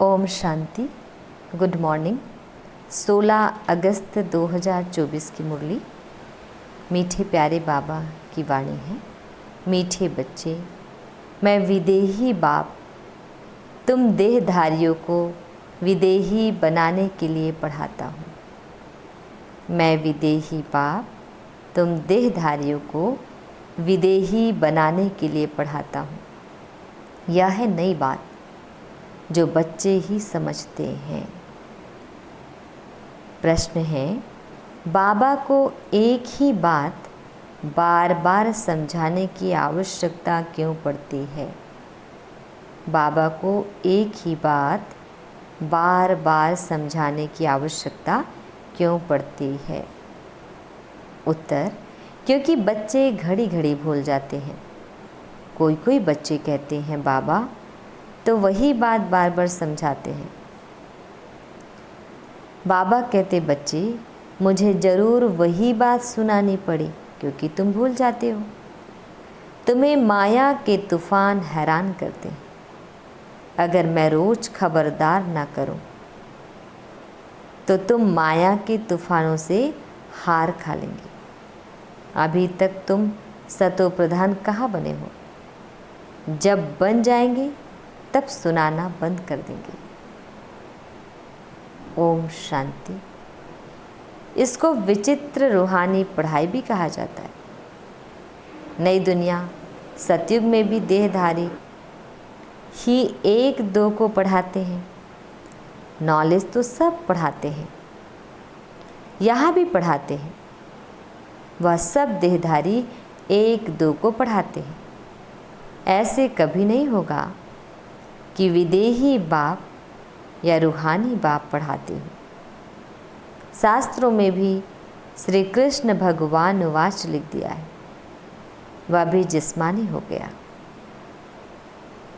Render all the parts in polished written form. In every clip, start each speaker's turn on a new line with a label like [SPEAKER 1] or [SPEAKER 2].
[SPEAKER 1] Om Shanti. Good morning. 16 अगस्त 2024 की मुरली। मीठे प्यारे बाबा की वाणी है। मीठे बच्चे, मैं विदेही बाप तुम देहधारियों को विदेही बनाने के लिए पढ़ाता हूँ। मैं विदेही बाप तुम देहधारियों को विदेही बनाने के लिए पढ़ाता हूँ। यह है नई बात जो बच्चे ही समझते हैं। प्रश्न है, बाबा को एक ही बात बार बार समझाने की आवश्यकता क्यों पड़ती है? बाबा को एक ही बात बार बार समझाने की आवश्यकता क्यों पड़ती है? उत्तर, क्योंकि बच्चे घड़ी घड़ी भूल जाते हैं। कोई कोई बच्चे कहते हैं बाबा, तो वही बात बार बार समझाते हैं। बाबा कहते, बच्चे मुझे ज़रूर वही बात सुनानी पड़ी क्योंकि तुम भूल जाते हो। तुम्हें माया के तूफ़ान हैरान करते हैं। अगर मैं रोज़ खबरदार ना करूं, तो तुम माया के तूफ़ानों से हार खा लेंगे। अभी तक तुम सतो प्रधान कहाँ बने हो? जब बन जाएंगे तब सुनाना बंद कर देंगे। ओम शांति। इसको विचित्र रूहानी पढ़ाई भी कहा जाता है। नई दुनिया सतयुग में भी देहधारी ही एक दो को पढ़ाते हैं। नॉलेज तो सब पढ़ाते हैं, यहाँ भी पढ़ाते हैं। वह सब देहधारी एक दो को पढ़ाते हैं। ऐसे कभी नहीं होगा कि विदेही बाप या रूहानी बाप पढ़ाते हो। शास्त्रों में भी श्री कृष्ण भगवान वाच लिख दिया है, वह भी जिस्मानी हो गया।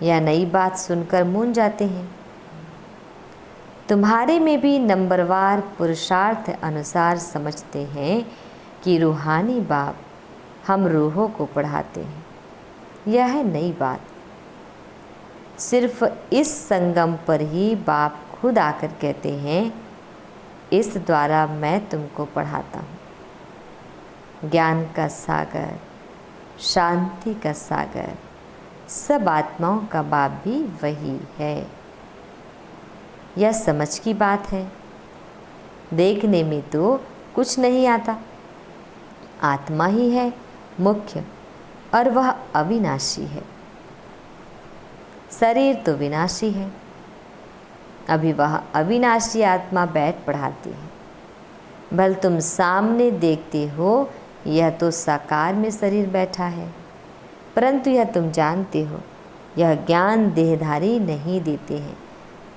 [SPEAKER 1] यह नई बात सुनकर मूंझ जाते हैं। तुम्हारे में भी नंबरवार पुरुषार्थ अनुसार समझते हैं कि रूहानी बाप हम रूहों को पढ़ाते हैं। यह है नई बात। सिर्फ इस संगम पर ही बाप खुद आकर कहते हैं, इस द्वारा मैं तुमको पढ़ाता हूँ। ज्ञान का सागर, शांति का सागर, सब आत्माओं का बाप भी वही है। यह समझ की बात है। देखने में तो कुछ नहीं आता। आत्मा ही है मुख्य और वह अविनाशी है। शरीर तो विनाशी है। अभी वह अविनाशी आत्मा बैठ पढ़ाती है। भल तुम सामने देखते हो, यह तो साकार में शरीर बैठा है, परंतु यह तुम जानते हो, यह ज्ञान देहधारी नहीं देते हैं।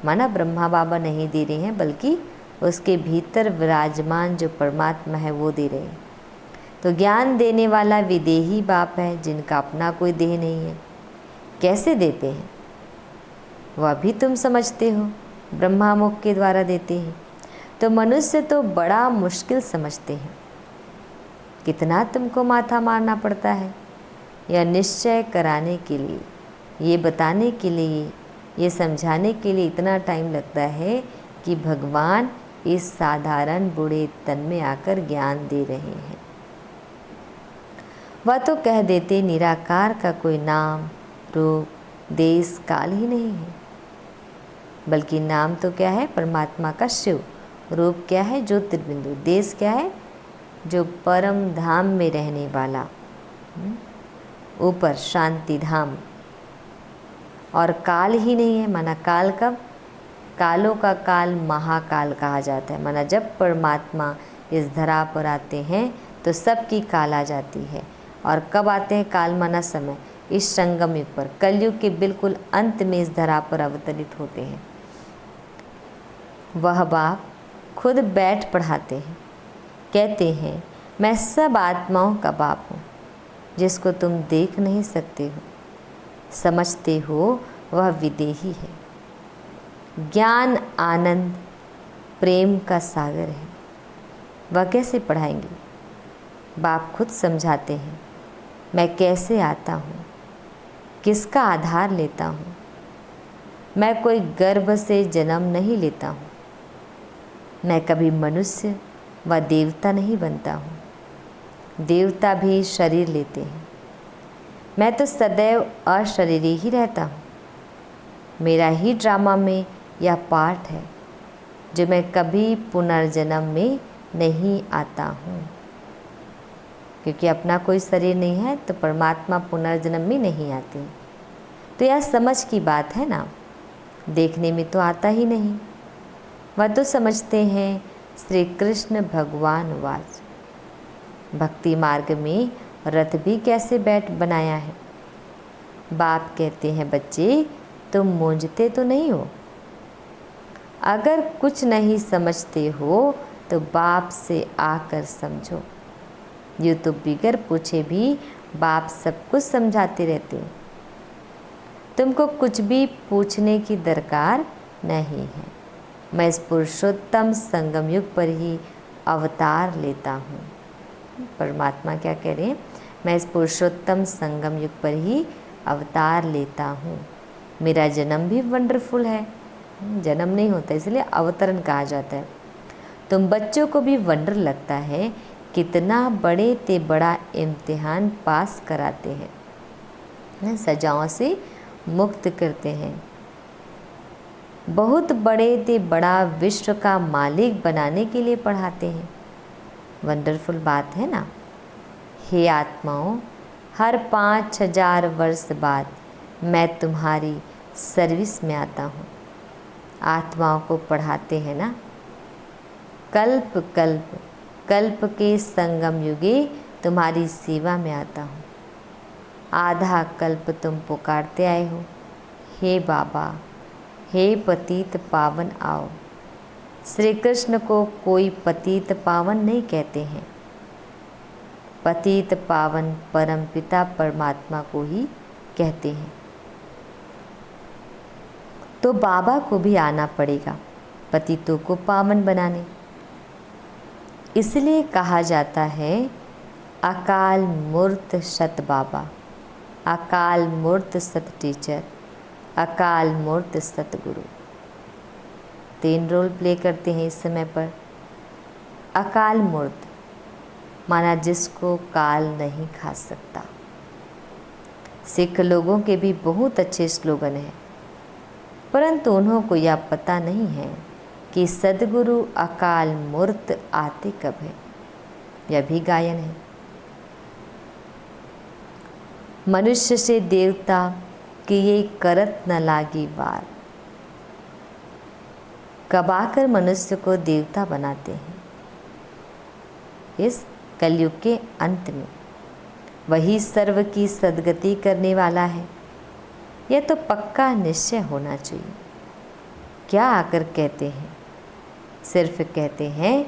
[SPEAKER 1] माना ब्रह्मा बाबा नहीं दे रहे हैं, बल्कि उसके भीतर विराजमान जो परमात्मा है वो दे रहे हैं। तो ज्ञान देने वाला विदेही बाप है, जिनका अपना कोई देह नहीं है। कैसे देते हैं वह भी तुम समझते हो, ब्रह्मा मुख के द्वारा देते हैं। तो मनुष्य तो बड़ा मुश्किल समझते हैं। कितना तुमको माथा मारना पड़ता है यह निश्चय कराने के लिए, ये बताने के लिए, ये समझाने के लिए इतना टाइम लगता है कि भगवान इस साधारण बूढ़े तन में आकर ज्ञान दे रहे हैं। वह तो कह देते निराकार का कोई नाम, रूप, देश, काल ही नहीं है, बल्कि नाम तो क्या है? परमात्मा का शिव। रूप क्या है? ज्योतिर्बिंदु। देश क्या है? जो परम धाम में रहने वाला, ऊपर शांति धाम। और काल ही नहीं है, माना काल कब? कालों का काल महाकाल कहा जाता है। माना जब परमात्मा इस धरा पर आते हैं तो सबकी काल आ जाती है। और कब आते हैं? काल माना समय। इस संगम युग पर, कलयुग के बिल्कुल अंत में इस धरा पर अवतरित होते हैं। वह बाप खुद बैठ पढ़ाते हैं। कहते हैं, मैं सब आत्माओं का बाप हूँ, जिसको तुम देख नहीं सकते हो, समझते हो, वह विदेही है। ज्ञान, आनंद, प्रेम का सागर है। वह कैसे पढ़ाएंगे? बाप खुद समझाते हैं, मैं कैसे आता हूँ, किसका आधार लेता हूँ। मैं कोई गर्भ से जन्म नहीं लेता हूँ। मैं कभी मनुष्य व देवता नहीं बनता हूँ। देवता भी शरीर लेते हैं। मैं तो सदैव अशरीरी ही रहता हूँ। मेरा ही ड्रामा में यह पार्ट है जो मैं कभी पुनर्जन्म में नहीं आता हूँ। क्योंकि अपना कोई शरीर नहीं है तो परमात्मा पुनर्जन्म में नहीं आते। तो यह समझ की बात है ना, देखने में तो आता ही नहीं। वह तो समझते हैं श्री कृष्ण भगवान वाच। भक्ति मार्ग में रथ भी कैसे बैठ बनाया है। बाप कहते हैं बच्चे तुम मूंझते तो नहीं हो। अगर कुछ नहीं समझते हो तो बाप से आकर समझो। यूँ तो बिगर पूछे भी बाप सब कुछ समझाते रहते हैं। तुमको कुछ भी पूछने की दरकार नहीं है। मैं इस पुरुषोत्तम संगम युग पर ही अवतार लेता हूँ। परमात्मा क्या कह रहे हैं, मैं इस पुरुषोत्तम संगम युग पर ही अवतार लेता हूँ। मेरा जन्म भी वंडरफुल है। जन्म नहीं होता इसलिए अवतरण कहा जाता है। तुम बच्चों को भी वंडर लगता है कितना बड़े ते बड़ा इम्तिहान पास कराते हैं, सजाओं से मुक्त करते हैं। बहुत बड़े ते बड़ा विश्व का मालिक बनाने के लिए पढ़ाते हैं। वंडरफुल बात है ना। हे आत्माओं, हर 5000 वर्ष बाद मैं तुम्हारी सर्विस में आता हूँ। आत्माओं को पढ़ाते हैं ना। कल्प कल्प कल्प के संगम युगे तुम्हारी सेवा में आता हूँ। आधा कल्प तुम पुकारते आए हो, हे बाबा, हे पतित पावन आओ। श्री कृष्ण को कोई पतित पावन नहीं कहते हैं। पतित पावन परम पिता परमात्मा को ही कहते हैं। तो बाबा को भी आना पड़ेगा पतितों को पावन बनाने। इसलिए कहा जाता है अकाल मूर्त सत बाबा, अकाल मूर्त सत टीचर, अकाल मूर्त सतगुरु। 3 रोल प्ले करते हैं इस समय पर। अकाल मूर्त माना जिसको काल नहीं खा सकता। सिख लोगों के भी बहुत अच्छे स्लोगन हैं, परंतु उन्हों को यह पता नहीं है कि सद्गुरु अकाल मूर्त आते कब है। यह भी गायन है। मनुष्य से देवता कि ये करत न लागी वार। कब आकर मनुष्य को देवता बनाते हैं। इस कलयुग के अंत में वही सर्व की सद्गति करने वाला है। यह तो पक्का निश्चय होना चाहिए। क्या आकर कहते हैं, सिर्फ कहते हैं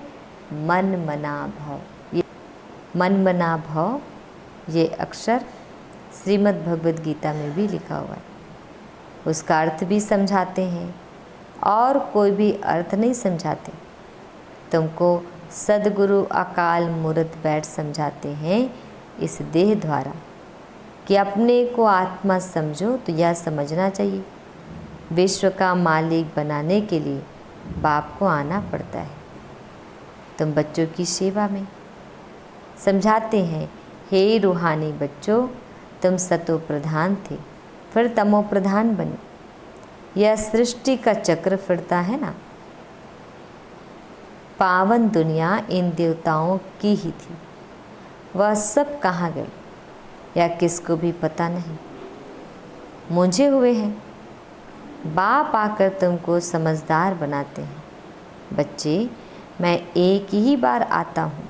[SPEAKER 1] मन मना भव। ये मन मना भव ये अक्षर श्रीमद् भगवद गीता में भी लिखा हुआ है। उसका अर्थ भी समझाते हैं और कोई भी अर्थ नहीं समझाते। तुमको सद्गुरु अकाल मूर्त बैठ समझाते हैं इस देह द्वारा कि अपने को आत्मा समझो। तो यह समझना चाहिए विश्व का मालिक बनाने के लिए बाप को आना पड़ता है। तुम बच्चों की सेवा में समझाते हैं, हे रूहानी बच्चों, तुम सतो प्रधान थे, फिर तमो प्रधान बने। यह सृष्टि का चक्र फिरता है ना। पावन दुनिया इन देवताओं की ही थी। वह सब कहाँ गए या किसको भी पता नहीं। मुझे हुए हैं। बाप आकर तुमको समझदार बनाते हैं। बच्चे, मैं एक ही बार आता हूँ।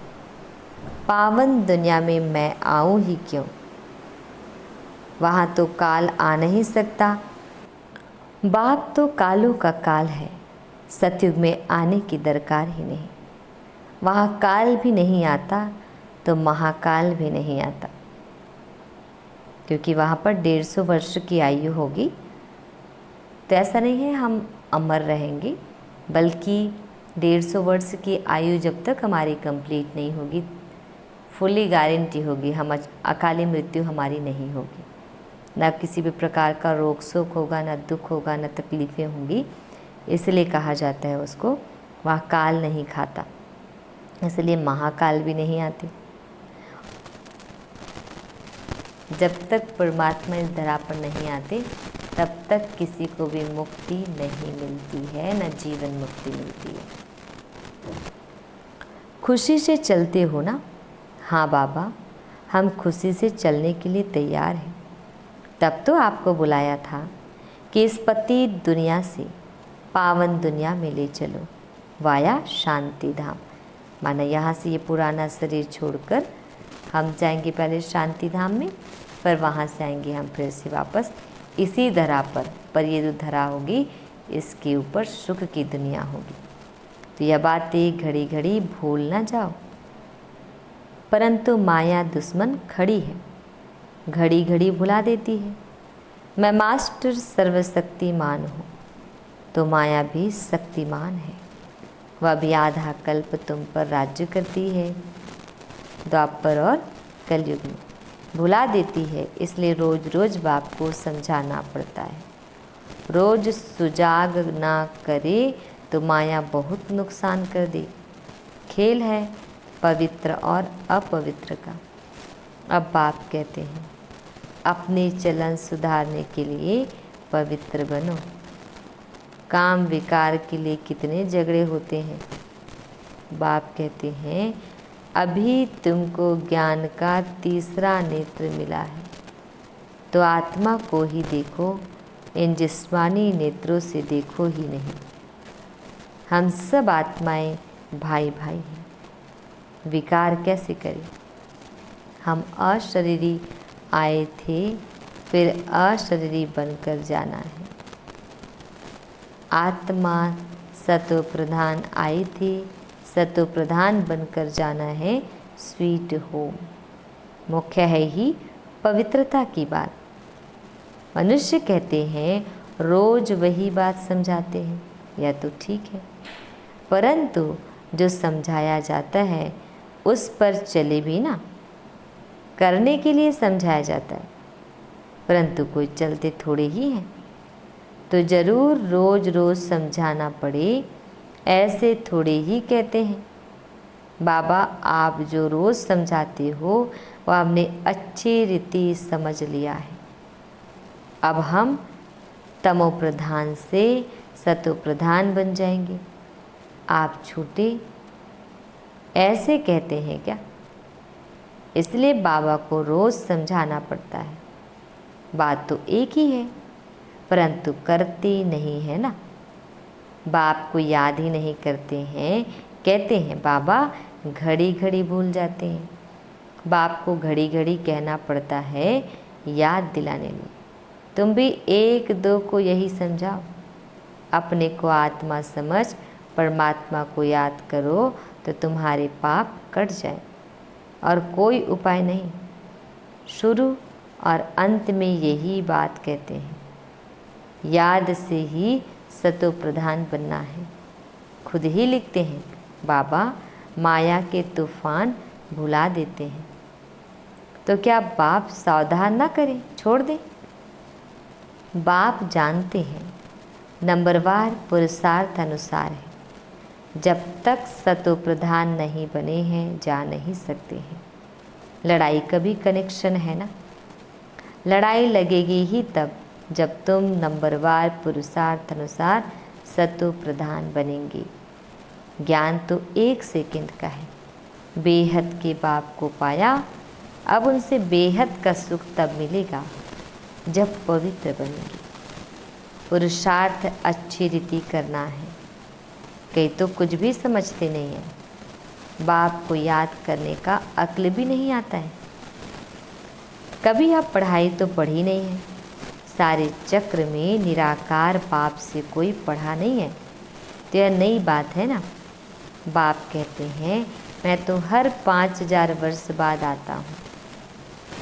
[SPEAKER 1] पावन दुनिया में मैं आऊँ ही क्यों। वहाँ तो काल आ नहीं सकता। बाप तो कालों का काल है। सतयुग में आने की दरकार ही नहीं। वहाँ काल भी नहीं आता तो महाकाल भी नहीं आता, क्योंकि वहाँ पर 150 वर्ष की आयु होगी। तो ऐसा नहीं है हम अमर रहेंगे, बल्कि 150 वर्ष की आयु जब तक हमारी कंप्लीट नहीं होगी, फुली गारंटी होगी हम अकाली मृत्यु हमारी नहीं होगी। ना किसी भी प्रकार का रोग शोक होगा, ना दुख होगा, ना तकलीफ़ें होंगी। इसलिए कहा जाता है उसको, वहाँ काल नहीं खाता, इसलिए महाकाल भी नहीं आते। जब तक परमात्मा इस धरा पर नहीं आते तब तक किसी को भी मुक्ति नहीं मिलती है, न जीवन मुक्ति मिलती है। खुशी से चलते हो ना? हाँ बाबा, हम खुशी से चलने के लिए तैयार हैं। तब तो आपको बुलाया था कि इस पतित दुनिया से पावन दुनिया में ले चलो, वाया शांति धाम। माना यहाँ से ये पुराना शरीर छोड़कर हम जाएंगे पहले शांति धाम में, पर वहाँ से आएंगे हम फिर से वापस इसी धरा पर ये जो धरा होगी इसके ऊपर सुख की दुनिया होगी। तो यह बातें घड़ी घड़ी भूल ना जाओ। परंतु माया दुश्मन खड़ी है, घड़ी घड़ी भुला देती है। मैं मास्टर सर्वशक्तिमान हूँ, तो माया भी शक्तिमान है। वह भी आधा कल्प तुम पर राज्य करती है, द्वापर और कलयुग में भुला देती है। इसलिए रोज रोज बाप को समझाना पड़ता है। रोज सुजाग ना करे तो माया बहुत नुकसान कर दे। खेल है पवित्र और अपवित्र का। अब बाप कहते हैं, अपने चलन सुधारने के लिए पवित्र बनो। काम विकार के लिए कितने झगड़े होते हैं। बाप कहते हैं, अभी तुमको ज्ञान का तीसरा नेत्र मिला है, तो आत्मा को ही देखो, इन जिस्मानी नेत्रों से देखो ही नहीं। हम सब आत्माएं भाई भाई हैं, विकार कैसे करें। हम अशरीरी आए थे, फिर अशरीरी बनकर जाना है। आत्मा सतो प्रधान आई थी, सतो प्रधान बनकर जाना है स्वीट होम। मुख्य है ही पवित्रता की बात। मनुष्य कहते हैं रोज वही बात समझाते हैं, यह तो ठीक है, परंतु जो समझाया जाता है उस पर चले भी ना। करने के लिए समझाया जाता है, परंतु कोई चलते थोड़े ही हैं। तो ज़रूर रोज रोज समझाना पड़े, ऐसे थोड़े ही कहते हैं। बाबा आप जो रोज़ समझाते हो वो हमने अच्छी रीति समझ लिया है। अब हम तमो प्रधान से सतो प्रधान बन जाएंगे। आप छूटे, ऐसे कहते हैं क्या? इसलिए बाबा को रोज़ समझाना पड़ता है। बात तो एक ही है, परंतु करते नहीं है ना। बाप को याद ही नहीं करते हैं। कहते हैं बाबा घड़ी घड़ी भूल जाते हैं। बाप को घड़ी घड़ी कहना पड़ता है याद दिलाने में। तुम भी एक दो को यही समझाओ, अपने को आत्मा समझ परमात्मा को याद करो तो तुम्हारे पाप कट जाए। और कोई उपाय नहीं। शुरू और अंत में यही बात कहते हैं, याद से ही सतो प्रधान बनना है। खुद ही लिखते हैं बाबा माया के तूफान भुला देते हैं। तो क्या बाप सावधान ना करें, छोड़ दें? बाप जानते हैं नंबरवार पुरुषार्थ अनुसार है। जब तक सतो प्रधान नहीं बने हैं जा नहीं सकते हैं। लड़ाई का भी कनेक्शन है ना। लड़ाई लगेगी ही तब जब तुम नंबरवार पुरुषार्थ अनुसार सतो प्रधान बनेंगे। ज्ञान तो 1 सेकंड का है। बेहद के बाप को पाया, अब उनसे बेहद का सुख तब मिलेगा जब पवित्र बनेंगे। पुरुषार्थ अच्छी रीति करना है। कई तो कुछ भी समझते नहीं हैं। बाप को याद करने का अक्ल भी नहीं आता है। कभी आप पढ़ाई तो पढ़ी नहीं है। सारे चक्र में निराकार बाप से कोई पढ़ा नहीं है, तो यह नई बात है ना। बाप कहते हैं मैं तो हर 5000 वर्ष बाद आता हूँ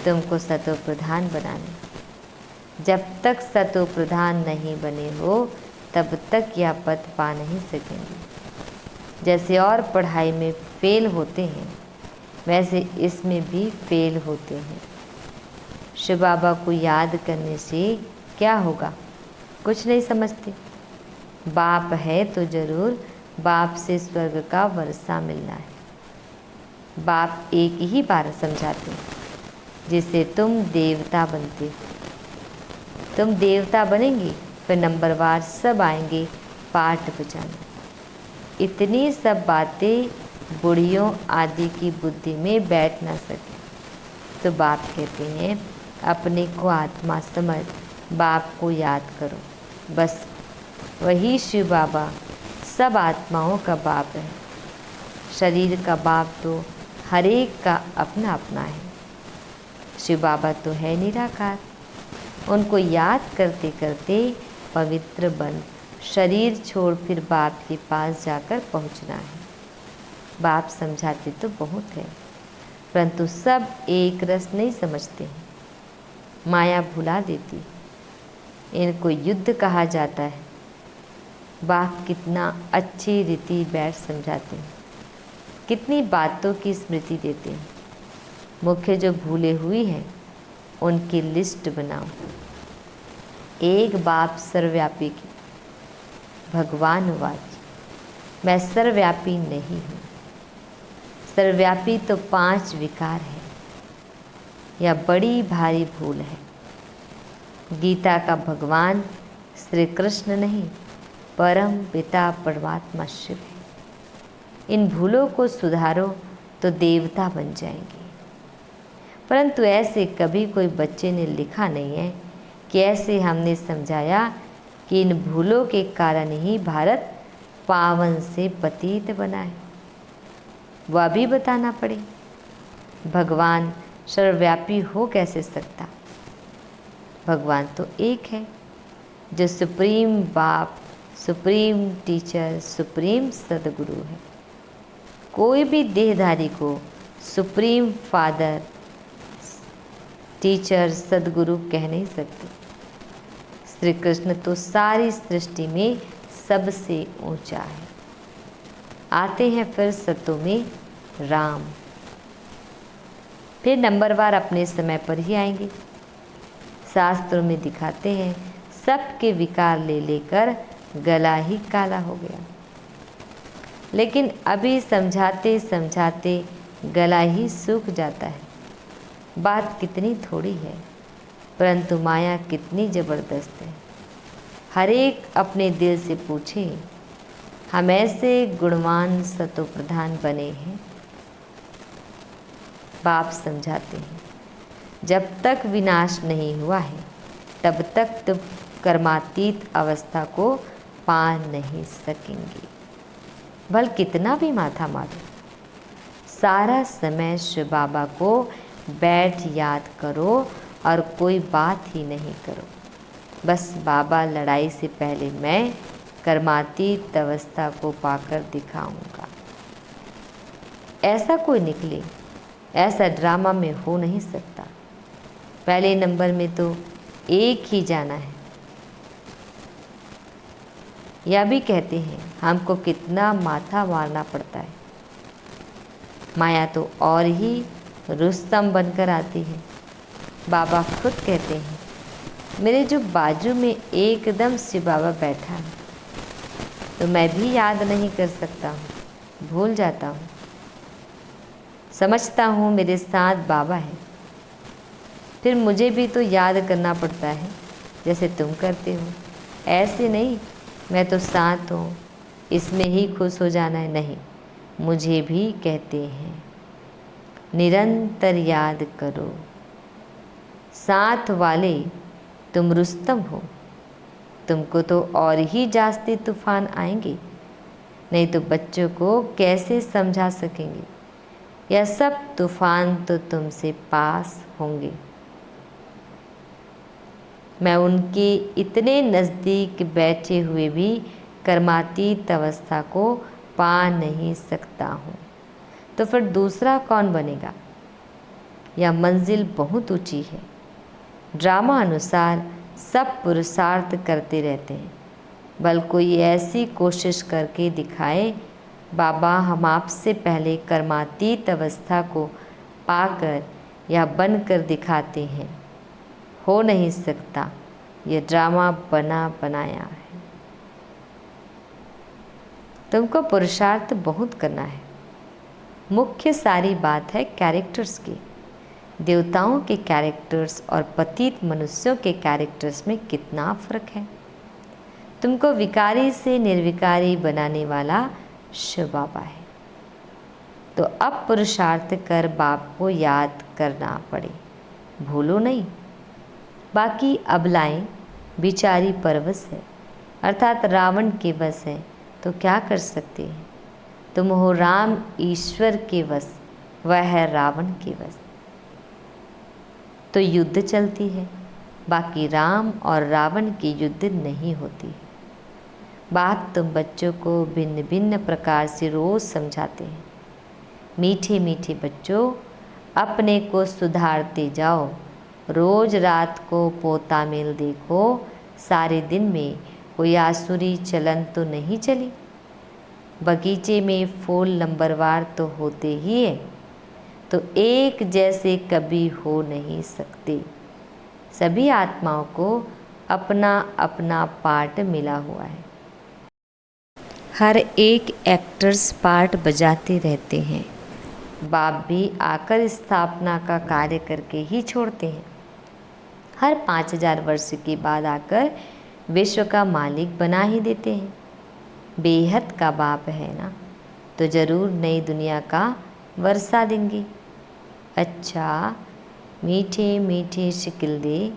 [SPEAKER 1] तुमको सतो प्रधान बनाने। जब तक सतो प्रधान नहीं बने हो तब तक यह पद पा नहीं सकेंगे। जैसे और पढ़ाई में फेल होते हैं वैसे इसमें भी फेल होते हैं। शिव बाबा को याद करने से क्या होगा? कुछ नहीं समझते। बाप है तो जरूर बाप से स्वर्ग का वर्षा मिलना है। बाप एक ही बार समझाते हैं, जिससे तुम देवता बनते हो। तुम देवता बनेंगे, फिर नंबरवार सब आएंगे पाठ बचाने। इतनी सब बातें बुढ़ियों आदि की बुद्धि में बैठ ना सके, तो बाप कहते हैं अपने को आत्मा समझ बाप को याद करो। बस वही शिव बाबा सब आत्माओं का बाप है। शरीर का बाप तो हर एक का अपना अपना है। शिव बाबा तो है निराकार। उनको याद करते करते पवित्र बन शरीर छोड़ फिर बाप के पास जाकर पहुंचना है। बाप समझाते तो बहुत है, परंतु सब एक रस नहीं समझते हैं। माया भुला देती। इनको युद्ध कहा जाता है। बाप कितना अच्छी रीति बैठ समझाते हैं, कितनी बातों की स्मृति देते हैं। मुख्य जो भूले हुई हैं उनकी लिस्ट बनाओ। एक बाप सर्वव्यापी की। भगवान वाच, मैं सर्वव्यापी नहीं हूँ। सर्वव्यापी तो 5 विकार है, यह बड़ी भारी भूल है। गीता का भगवान श्री कृष्ण नहीं, परम पिता परमात्मा शिव है। इन भूलों को सुधारो तो देवता बन जाएंगे। परंतु ऐसे कभी कोई बच्चे ने लिखा नहीं है कि ऐसे हमने समझाया कि इन भूलों के कारण ही भारत पावन से पतित बना है। वह भी बताना पड़े। भगवान सर्वव्यापी हो कैसे सकता? भगवान तो एक है, जो सुप्रीम बाप, सुप्रीम टीचर, सुप्रीम सदगुरु है। कोई भी देहधारी को सुप्रीम फादर, टीचर, सदगुरु कह नहीं सकते। श्री कृष्ण तो सारी सृष्टि में सबसे ऊंचा है। आते हैं फिर सतों में राम। फिर नंबरवार अपने समय पर ही आएंगे। शास्त्रों में दिखाते हैं सबके विकार ले लेकर गला ही काला हो गया। लेकिन अभी समझाते समझाते गला ही सूख जाता है। बात कितनी थोड़ी है, परंतु माया कितनी ज़बरदस्त है। हर एक अपने दिल से पूछे, हम ऐसे गुणवान सतो प्रधान बने हैं। बाप समझाते हैं जब तक विनाश नहीं हुआ है तब तक तुम कर्मातीत अवस्था को पा नहीं सकेंगे। भल कितना भी माथा मारो, सारा समय शिव बाबा को बैठ याद करो और कोई बात ही नहीं करो। बस बाबा लड़ाई से पहले मैं कर्मातीत अवस्था को पाकर दिखाऊंगा। ऐसा कोई निकले, ऐसा ड्रामा में हो नहीं सकता। पहले नंबर में तो एक ही जाना है। यह भी कहते हैं हमको कितना माथा मारना पड़ता है। माया तो और ही रुस्तम बनकर आती है। बाबा खुद कहते हैं मेरे जो बाजू में एकदम शिव बाबा बैठा है तो मैं भी याद नहीं कर सकता हूँ, भूल जाता हूँ। समझता हूँ मेरे साथ बाबा है, फिर मुझे भी तो याद करना पड़ता है जैसे तुम करते हो। ऐसे नहीं मैं तो साथ हूँ, इसमें ही खुश हो जाना है, नहीं। मुझे भी कहते हैं निरंतर याद करो। साथ वाले तुम रुस्तम हो, तुमको तो और ही जास्ती तूफान आएंगे, नहीं तो बच्चों को कैसे समझा सकेंगे। यह सब तूफान तो तुमसे पास होंगे। मैं उनके इतने नज़दीक बैठे हुए भी कर्मातीत अवस्था को पा नहीं सकता हूँ, तो फिर दूसरा कौन बनेगा। यह मंजिल बहुत ऊंची है। ड्रामा अनुसार सब पुरुषार्थ करते रहते हैं, बल कोई ऐसी कोशिश करके दिखाए बाबा हम आपसे पहले कर्मातीत अवस्था को पाकर या बनकर दिखाते हैं, हो नहीं सकता, ये ड्रामा बना बनाया है। तुमको पुरुषार्थ बहुत करना है। मुख्य सारी बात है कैरेक्टर्स की। देवताओं के कैरेक्टर्स और पतित मनुष्यों के कैरेक्टर्स में कितना फर्क है। तुमको विकारी से निर्विकारी बनाने वाला शिव बाबा है। तो अब पुरुषार्थ कर बाप को याद करना पड़े, भूलो नहीं। बाकी अबलाएं बिचारी परवश है, अर्थात रावण के वश है, तो क्या कर सकते हैं। तुम हो राम ईश्वर के वश, वह है रावण के वश। तो युद्ध चलती है, बाकी राम और रावण की युद्ध नहीं होती है। बात तुम बच्चों को भिन्न भिन्न प्रकार से रोज़ समझाते हैं। मीठे मीठे बच्चों, अपने को सुधारते जाओ। रोज़ रात को पोता मेल देखो, सारे दिन में कोई आसुरी चलन तो नहीं चली। बगीचे में फूल नंबरवार तो होते ही है, तो एक जैसे कभी हो नहीं सकते। सभी आत्माओं को अपना अपना पार्ट मिला हुआ है। हर एक एक्टर्स पार्ट बजाते रहते हैं। बाप भी आकर स्थापना का कार्य करके ही छोड़ते हैं। हर 5000 वर्ष के बाद आकर विश्व का मालिक बना ही देते हैं। बेहद का बाप है ना, तो ज़रूर नई दुनिया का वर्षा देंगे। अच्छा, मीठे मीठे शिकिल दे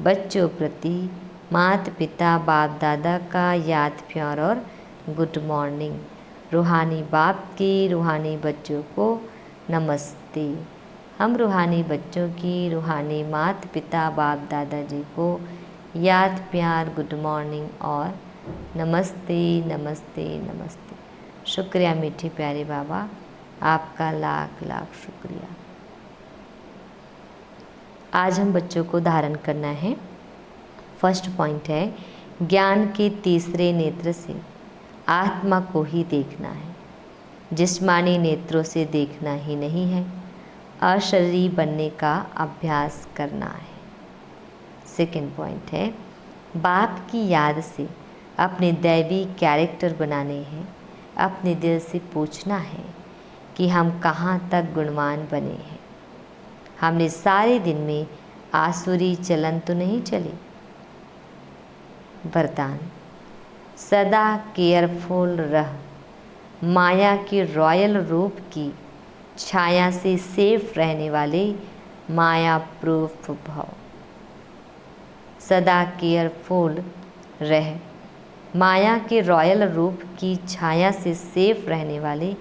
[SPEAKER 1] बच्चों प्रति माता पिता बाप दादा का याद प्यार और गुड मॉर्निंग। रूहानी बाप के रूहानी बच्चों को नमस्ते। हम रूहानी बच्चों की रूहानी माता पिता बाप दादाजी को याद प्यार गुड मॉर्निंग और नमस्ते नमस्ते नमस्ते। शुक्रिया मीठे प्यारे बाबा, आपका लाख लाख शुक्रिया। आज हम बच्चों को धारण करना है। फर्स्ट पॉइंट है, ज्ञान के तीसरे नेत्र से आत्मा को ही देखना है। जिस्मानी नेत्रों से देखना ही नहीं है, अशरीरी बनने का अभ्यास करना है। सेकंड पॉइंट है, बाप की याद से अपने दैवी कैरेक्टर बनाने हैं। अपने दिल से पूछना है कि हम कहाँ तक गुणवान बने हैं। हमने सारे दिन में आसुरी चलन तो नहीं चले। वरदान, सदा केयरफुल रह। माया के रॉयल रूप की छाया से सेफ रहने वाले माया प्रूफ भव। सदा केयरफुल रह, माया के रॉयल रूप की छाया से सेफ रहने वाले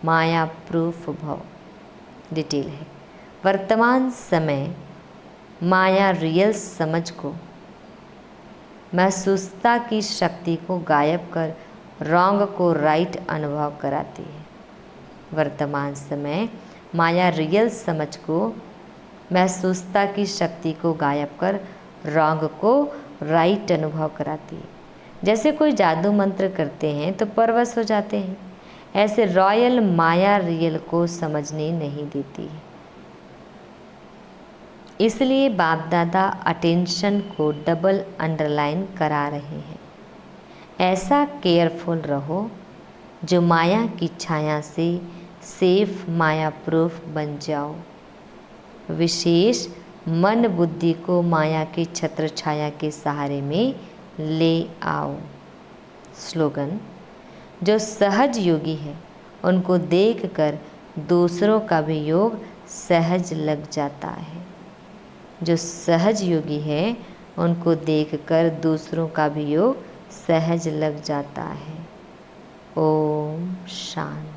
[SPEAKER 1] माया प्रूफ भव। डिटेल है, वर्तमान समय माया रियल समझ को, महसूसता की शक्ति को गायब कर रॉन्ग को राइट अनुभव कराती है। वर्तमान समय माया रियल समझ को, महसूसता की शक्ति को गायब कर रॉन्ग को राइट अनुभव कराती है। जैसे कोई जादू मंत्र करते हैं तो परवश हो जाते हैं, ऐसे रॉयल माया रियल को समझने नहीं देती है। इसलिए बाप दादा अटेंशन को डबल अंडरलाइन करा रहे हैं। ऐसा केयरफुल रहो जो माया की छाया से सेफ माया प्रूफ बन जाओ। विशेष मन बुद्धि को माया के छत्र छाया के सहारे में ले आओ। स्लोगन, जो सहज योगी है उनको देखकर दूसरों का भी योग सहज लग जाता है। जो सहज योगी है उनको देखकर दूसरों का भी योग सहज लग जाता है। ओम शांति।